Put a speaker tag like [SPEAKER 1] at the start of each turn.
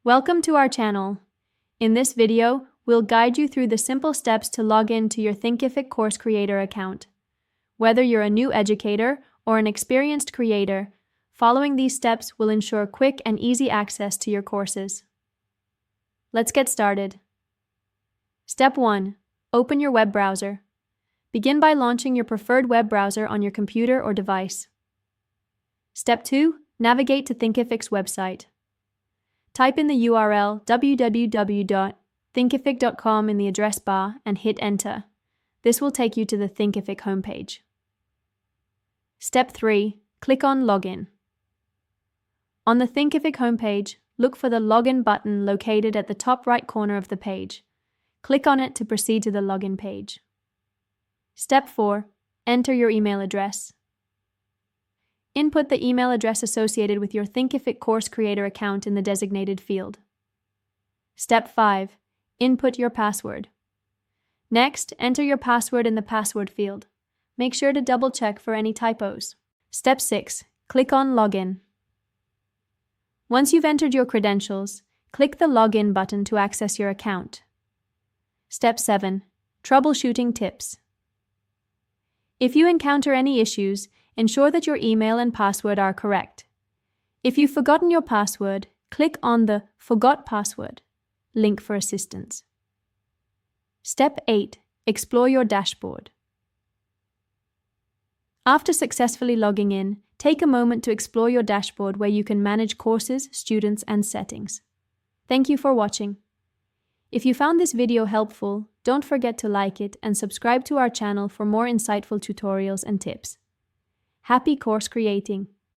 [SPEAKER 1] Welcome to our channel. In this video, we'll guide you through the simple steps to log in to your Thinkific course creator account. Whether you're a new educator or an experienced creator, following these steps will ensure quick and easy access to your courses. Let's get started. Step 1. Open your web browser. Begin by launching your preferred web browser on your computer or device. Step 2. Navigate to Thinkific's website. Type in the URL www.thinkific.com in the address bar and hit enter. This will take you to the Thinkific homepage. Step 3. Click on Login. On the Thinkific homepage, look for the Login button located at the top right corner of the page. Click on it to proceed to the login page. Step 4. Enter your email address. Input the email address associated with your Thinkific course creator account in the designated field. Step 5. Input your password. Next, enter your password in the password field. Make sure to double-check for any typos. Step 6. Click on Login. Once you've entered your credentials, click the Login button to access your account. Step 7. Troubleshooting tips. If you encounter any issues, ensure that your email and password are correct. If you've forgotten your password, click on the Forgot Password link for assistance. Step 8. Explore your dashboard. After successfully logging in, take a moment to explore your dashboard where you can manage courses, students, and settings. Thank you for watching. If you found this video helpful, don't forget to like it and subscribe to our channel for more insightful tutorials and tips. Happy course creating!